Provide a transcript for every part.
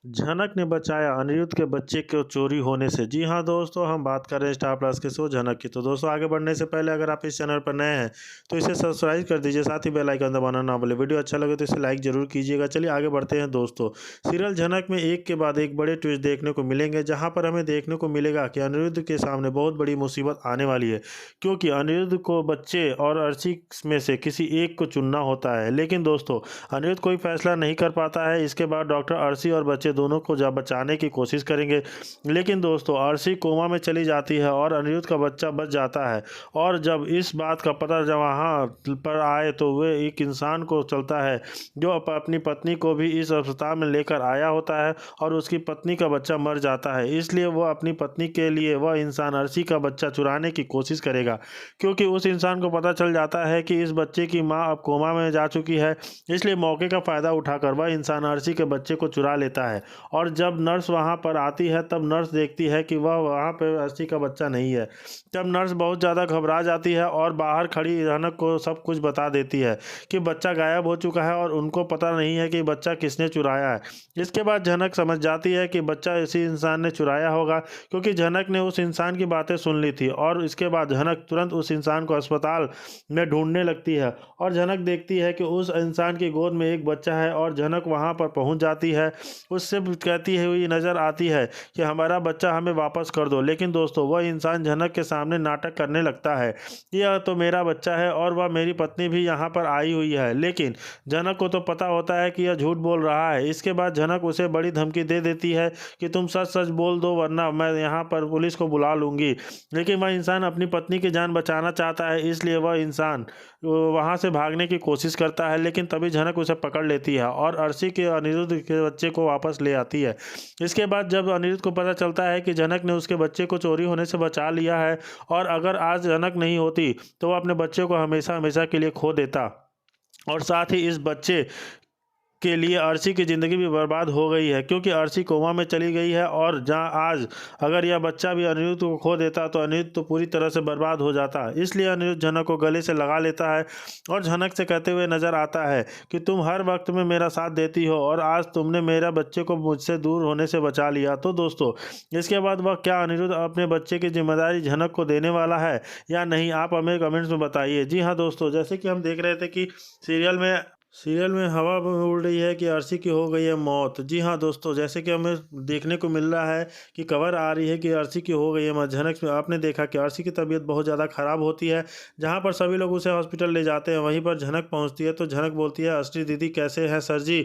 झनक ने बचाया अनिरुद्ध के बच्चे को चोरी होने से। जी हाँ दोस्तों, हम बात कर रहे हैं स्टार प्लस के शो झनक की। तो दोस्तों, आगे बढ़ने से पहले अगर आप इस चैनल पर नए हैं तो इसे सब्सक्राइब कर दीजिए, साथ ही बेल आइकन दबाना ना भूलें। वीडियो अच्छा लगे तो इसे लाइक जरूर कीजिएगा। चलिए आगे बढ़ते हैं दोस्तों। सीरियल झनक में एक के बाद एक बड़े ट्विस्ट देखने को मिलेंगे, जहाँ पर हमें देखने को मिलेगा कि अनिरुद्ध के सामने बहुत बड़ी मुसीबत आने वाली है, क्योंकि अनिरुद्ध को बच्चे और अर्शी में से किसी एक को चुनना होता है। लेकिन दोस्तों, अनिरुद्ध कोई फैसला नहीं कर पाता है। इसके बाद डॉक्टर अर्शी और बच्चे दोनों को बचाने की कोशिश करेंगे, लेकिन दोस्तों अर्शी कोमा में चली जाती है और अनिरुद्ध का बच्चा बच जाता है। और जब इस बात का पता जब वहाँ पर आए तो वे एक इंसान को चलता है जो अपनी पत्नी को भी इस अस्पताल में लेकर आया होता है, और उसकी पत्नी का बच्चा मर जाता है। इसलिए वह अपनी पत्नी के लिए वह इंसान अर्शी का बच्चा चुराने की कोशिश करेगा, क्योंकि उस इंसान को पता चल जाता है कि इस बच्चे की माँ अब कोमा में जा चुकी है। इसलिए मौके का फ़ायदा उठाकर वह इंसान अर्शी के बच्चे को चुरा लेता है। और जब नर्स वहाँ पर आती है तब नर्स देखती है कि वह वहाँ पर अर्शी का बच्चा नहीं है। तब नर्स बहुत ज़्यादा घबरा जाती है और बाहर खड़ी झनक को सब कुछ बता देती है कि बच्चा गायब हो चुका है और उनको पता नहीं है कि बच्चा किसने चुराया है। इसके बाद झनक समझ जाती है कि बच्चा इसी इंसान ने चुराया होगा, क्योंकि झनक ने उस इंसान की बातें सुन ली थी। और इसके बाद झनक तुरंत उस इंसान को अस्पताल में ढूंढने लगती है और झनक देखती है कि उस इंसान की गोद में एक बच्चा है, और झनक वहाँ पर पहुँच जाती है। उससे कहती हुई नज़र आती है कि हमारा बच्चा हमें वापस कर दो। लेकिन दोस्तों, वह इंसान झनक के सामने नाटक करने लगता है, यह तो मेरा बच्चा है और वह मेरी पत्नी भी यहाँ पर आई हुई है। लेकिन झनक को तो पता होता है कि यह झूठ बोल रहा है। इसके बाद झनक उसे बड़ी धमकी दे देती है कि तुम सच सच बोल दो, वरना मैं यहाँ पर पुलिस को बुला लूँगी। लेकिन वह इंसान अपनी पत्नी की जान बचाना चाहता है, इसलिए वह इंसान वहाँ से भागने की कोशिश करता है। लेकिन तभी झनक उसे पकड़ लेती है और अर्शी के अनिरुद्ध के बच्चे को वापस ले आती है। इसके बाद जब अनिरुद्ध को पता चलता है कि झनक ने उसके बच्चे को चोरी होने से बचा लिया है, और अगर आज झनक नहीं होती तो वह अपने बच्चे को हमेशा हमेशा के लिए खो देता, और साथ ही इस बच्चे के लिए अर्शी की ज़िंदगी भी बर्बाद हो गई है, क्योंकि अर्शी कोमा में चली गई है। और जहां आज अगर यह बच्चा भी अनिरुद्ध को खो देता तो अनिरुद्ध तो पूरी तरह से बर्बाद हो जाता। इसलिए अनिरुद्ध झनक को गले से लगा लेता है और झनक से कहते हुए नज़र आता है कि तुम हर वक्त में मेरा साथ देती हो, और आज तुमने मेरा बच्चे को मुझसे दूर होने से बचा लिया। तो दोस्तों, इसके बाद वह क्या अनिरुद्ध अपने बच्चे की जिम्मेदारी झनक को देने वाला है या नहीं, आप हमें कमेंट्स में बताइए। जी हाँ दोस्तों, जैसे कि हम देख रहे थे कि सीरियल में हवा में उड़ रही है कि अर्शी की हो गई है मौत। जी हाँ दोस्तों, जैसे कि हमें देखने को मिल रहा है कि खबर आ रही है कि अर्शी की हो गई है मौत। झनक में आपने देखा कि अर्शी की तबीयत बहुत ज़्यादा ख़राब होती है, जहाँ पर सभी लोग उसे हॉस्पिटल ले जाते हैं। वहीं पर झनक पहुँचती है तो झनक बोलती है, अर्शी दीदी कैसे हैं सर जी।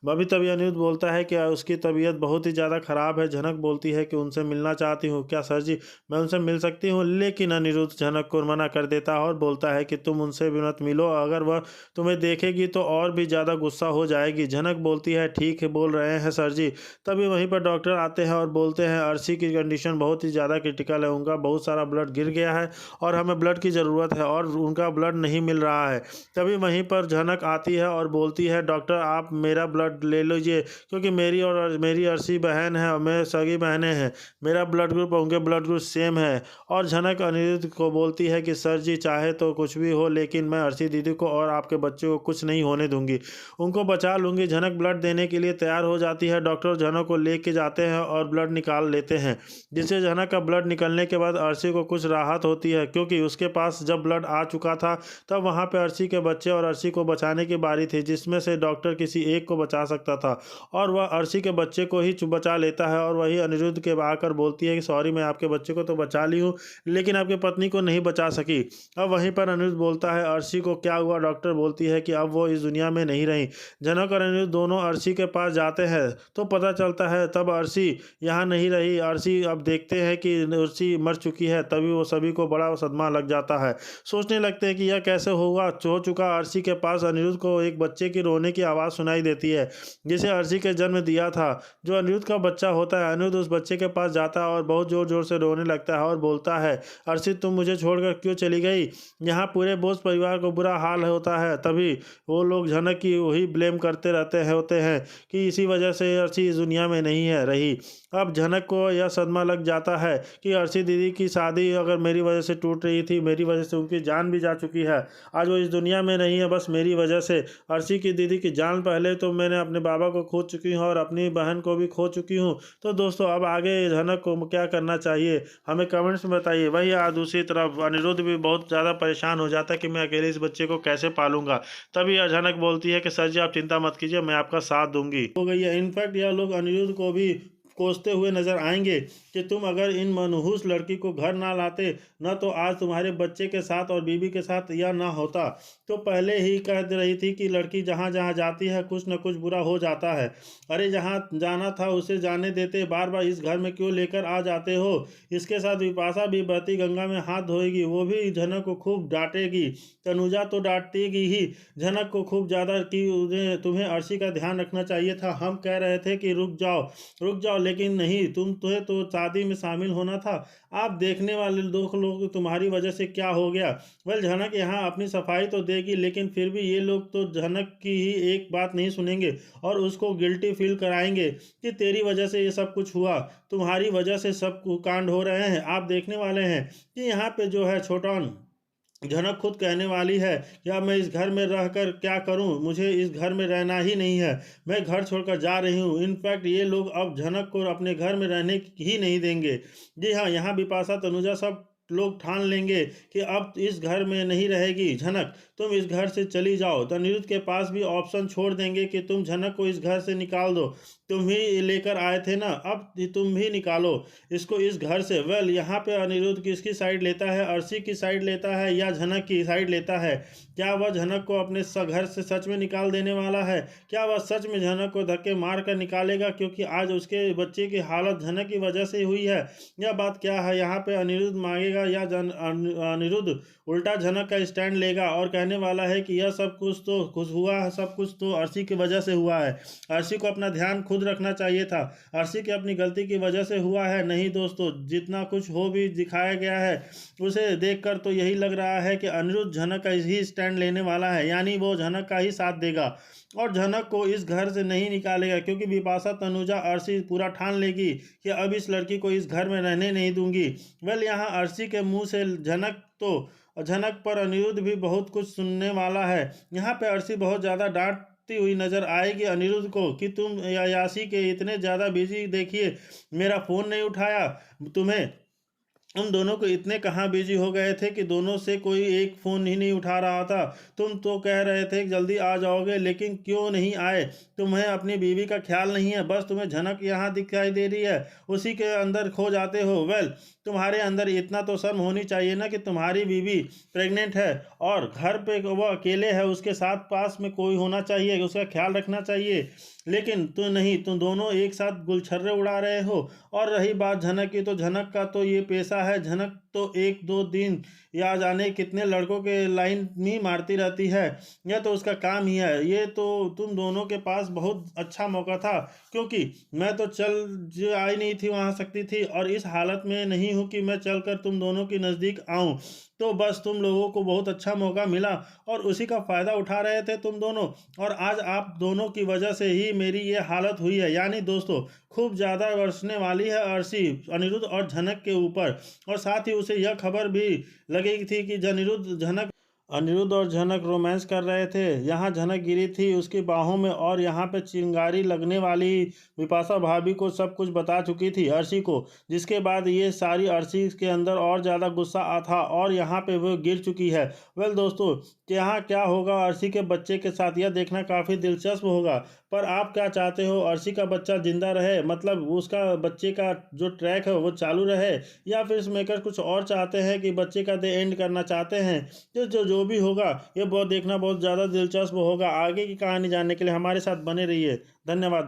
अभी तभी अनिरुद्ध बोलता है कि उसकी तबीयत बहुत ही ज़्यादा ख़राब है। झनक बोलती है कि उनसे मिलना चाहती हूँ, क्या सर जी मैं उनसे मिल सकती हूँ। लेकिन अनिरुद्ध झनक को मना कर देता है और बोलता है कि तुम उनसे भी मत मिलो, अगर वह तुम्हें देखेगी तो और भी ज़्यादा गुस्सा हो जाएगी। झनक बोलती है ठीक है बोल रहे हैं सर जी। तभी वहीं पर डॉक्टर आते हैं और बोलते हैं अर्शी की कंडीशन बहुत ही ज़्यादा क्रिटिकल है, उनका बहुत सारा ब्लड गिर गया है और हमें ब्लड की ज़रूरत है और उनका ब्लड नहीं मिल रहा है। तभी वहीं पर झनक आती है और बोलती है डॉक्टर आप मेरा ब्लड ले लीजिए, क्योंकि मेरी और मेरी अर्शी बहन है और मेरे सगी बहनें हैं, मेरा ब्लड ग्रुप उनके ब्लड ग्रुप सेम है। और झनक अनिरुद्ध को बोलती है कि सर जी चाहे तो कुछ भी हो, लेकिन मैं अर्शी दीदी को और आपके बच्चे को कुछ नहीं होने दूंगी, उनको बचा लूंगी। झनक ब्लड देने के लिए तैयार हो जाती है। डॉक्टर झनक को लेके जाते हैं और ब्लड निकाल लेते हैं, जिससे झनक का ब्लड निकलने के बाद अर्शी को कुछ राहत होती है, क्योंकि उसके पास जब ब्लड आ चुका था तब वहाँ पे अर्शी के बच्चे और अर्शी को बचाने की बारी थी, जिसमें से डॉक्टर किसी एक को बचा सकता था, और वह अर्शी के बच्चे को ही बचा लेता है। और वही अनिरुद्ध के आकर बोलती है कि सॉरी मैं आपके बच्चे को तो बचा ली हूँ, लेकिन आपकी पत्नी को नहीं बचा सकी। अब वहीं पर अनिरुद्ध बोलता है अर्शी को क्या हुआ। डॉक्टर बोलती है कि अब वो इस दुनिया में नहीं रही। झनक और अनिरुद्ध दोनों अर्शी के पास जाते हैं तो पता चलता है तब अर्शी यहाँ नहीं रही। अर्शी अब देखते हैं कि अर्शी मर चुकी है, तभी वो सभी को बड़ा सदमा लग जाता है। सोचने लगते हैं कि यह कैसे होगा हो चुका। अर्शी के पास अनिरुद्ध को एक बच्चे की रोने की आवाज़ सुनाई देती है, जिसे अर्शी के जन्म दिया था, जो अनिरुद्ध का बच्चा होता है। अनिरुद्ध उस बच्चे के पास जाता है और बहुत ज़ोर ज़ोर से रोने लगता है और बोलता है अर्शी तुम मुझे छोड़कर क्यों चली गई, यहाँ पूरे बोस परिवार को बुरा हाल होता है। तभी वो लोग लोग झनक की वही ब्लेम करते रहते हैं होते हैं कि इसी वजह से अर्शी इस दुनिया में नहीं है रही। अब झनक को यह सदमा लग जाता है कि अर्शी दीदी की शादी अगर मेरी वजह से टूट रही थी, मेरी वजह से उनकी जान भी जा चुकी है, आज वो इस दुनिया में नहीं है बस मेरी वजह से। अर्शी की दीदी की जान पहले तो मैंने अपने बाबा को खो चुकी हूँ और अपनी बहन को भी खो चुकी हूँ। तो दोस्तों अब आगे झनक को क्या करना चाहिए हमें कमेंट्स में बताइए। वही आज दूसरी तरफ अनिरुद्ध भी बहुत ज़्यादा परेशान हो जाता है कि मैं अकेले इस बच्चे को कैसे पालूंगा। तभी झनक बोलती है कि सर जी आप चिंता मत कीजिए, मैं आपका साथ दूंगी। हो गई है। इनफैक्ट यह लोग अनिरुद्ध को भी कोसते हुए नजर आएंगे कि तुम अगर इन मनहूस लड़की को घर ना लाते न तो आज तुम्हारे बच्चे के साथ और बीबी के साथ यह ना होता। तो पहले ही कह रही थी कि लड़की जहाँ जहाँ जाती है कुछ न कुछ बुरा हो जाता है। अरे जहाँ जाना था उसे जाने देते, बार बार इस घर में क्यों लेकर आ जाते हो। इसके साथ विपाशा भी बहती गंगा में हाथ धोएगी, वो भी झनक को खूब डांटेगी। तनुजा तो डांटेगी ही झनक को खूब ज़्यादा कि उन्हें तुम्हें अर्शी का ध्यान रखना चाहिए था। हम कह रहे थे कि रुक जाओ लेकिन नहीं, तुम्हें तो शादी में शामिल होना था। आप देखने वाले दो लोग तुम्हारी वजह से क्या हो गया। वेल झनक यहाँ अपनी सफाई तो देगी लेकिन फिर भी ये लोग तो झनक की ही एक बात नहीं सुनेंगे और उसको गिल्टी फील कराएंगे कि तेरी वजह से ये सब कुछ हुआ, तुम्हारी वजह से सब कांड हो रहे हैं। आप देखने वाले हैं कि यहाँ पे जो है छोटन झनक खुद कहने वाली है या मैं इस घर में रहकर क्या करूं, मुझे इस घर में रहना ही नहीं है, मैं घर छोड़कर जा रही हूं। इनफैक्ट ये लोग अब झनक को अपने घर में रहने ही नहीं देंगे। जी हाँ, यहाँ बिपाशा तनुजा सब लोग ठान लेंगे कि अब इस घर में नहीं रहेगी झनक, तुम इस घर से चली जाओ। तो अनिरुद्ध के पास भी ऑप्शन छोड़ देंगे कि तुम झनक को इस घर से निकाल दो, तुम ही लेकर आए थे ना, अब तुम ही निकालो इसको इस घर से। वेल यहाँ पे अनिरुद्ध किसकी साइड लेता है, अर्शी की साइड लेता है या झनक की साइड लेता है। क्या वह झनक को अपने घर से सच में निकाल देने वाला है? क्या वह सच में झनक को धक्के मार कर निकालेगा क्योंकि आज उसके बच्चे की हालत झनक की वजह से हुई है? यह बात क्या है यहाँ पे अनिरुद्ध मांगेगा या अनिरुद्ध उल्टा झनक का स्टैंड लेगा और कहने वाला है कि यह सब कुछ हुआ है, सब कुछ तो अर्शी की वजह से हुआ है। अर्शी को अपना ध्यान खुद रखना चाहिए था, अर्शी की अपनी गलती की वजह से हुआ है। नहीं दोस्तों, जितना कुछ हो भी दिखाया गया है उसे देखकर तो यही लग रहा है कि अनिरुद्ध झनक का ही स्टैंड लेने वाला है, यानी वो झनक का ही साथ देगा और झनक को इस घर से नहीं निकालेगा क्योंकि बिपाशा तनुजा अर्शी पूरा ठान लेगी कि अब इस लड़की को इस घर में रहने नहीं दूंगी। वेल यहाँ अर्शी के मुंह से झनक पर अनिरुद्ध भी बहुत कुछ सुनने वाला है। यहाँ पे अर्शी बहुत ज़्यादा डांटती हुई नजर आएगी अनिरुद्ध को कि तुम यासी के इतने ज़्यादा बिजी, देखिए मेरा फ़ोन नहीं उठाया, तुम्हें उन दोनों को इतने कहाँ बिजी हो गए थे कि दोनों से कोई एक फ़ोन ही नहीं उठा रहा था। तुम तो कह रहे थे कि जल्दी आ जाओगे लेकिन क्यों नहीं आए? तुम्हें अपनी बीवी का ख्याल नहीं है, बस तुम्हें झनक यहाँ दिखाई दे रही है उसी के अंदर खो जाते हो। वेल तुम्हारे अंदर इतना तो शर्म होनी चाहिए ना कि तुम्हारी बीवी प्रेग्नेंट है और घर पे वो अकेले है, उसके साथ पास में कोई होना चाहिए, उसका ख्याल रखना चाहिए। लेकिन तो नहीं, तुम दोनों एक साथ गुलछर्रे उड़ा रहे हो। और रही बात झनक की, तो झनक का तो ये पेशा है, झनक तो एक दो दिन या जाने कितने लड़कों के लाइन ही मारती रहती है, यह तो उसका काम ही है। ये तो तुम दोनों के पास बहुत अच्छा मौका था क्योंकि मैं तो चल आई नहीं थी वहाँ सकती थी और इस हालत में नहीं हूँ कि मैं चलकर तुम दोनों के नज़दीक आऊँ। तो बस तुम लोगों को बहुत अच्छा मौका मिला और उसी का फ़ायदा उठा रहे थे तुम दोनों, और आज आप दोनों की वजह से ही मेरी ये हालत हुई है। यानी दोस्तों खूब ज़्यादा बरसने वाली है अर्शी अनिरुद्ध और झनक के ऊपर, और साथ ही उसे यह खबर भी लगी थी कि अनिरुद्ध और झनक रोमांस कर रहे थे। यहाँ झनक गिरी थी उसकी बाहों में और यहाँ पे चिंगारी लगने वाली बिपाशा भाभी को सब कुछ बता चुकी थी अर्शी को, जिसके बाद ये सारी अर्शी के अंदर और ज़्यादा गुस्सा आ था और यहाँ पे वो गिर चुकी है। वेल दोस्तों, यहाँ क्या होगा अर्शी के बच्चे के साथ यह देखना काफ़ी दिलचस्प होगा। पर आप क्या चाहते हो, अर्शी का बच्चा जिंदा रहे, मतलब उसका बच्चे का जो ट्रैक है वो चालू रहे, या फिर मेकर कुछ और चाहते हैं कि बच्चे का दे एंड करना चाहते हैं? जो भी होगा ये बहुत देखना बहुत ज़्यादा दिलचस्प होगा। आगे की कहानी जानने के लिए हमारे साथ बने रहिए। धन्यवाद।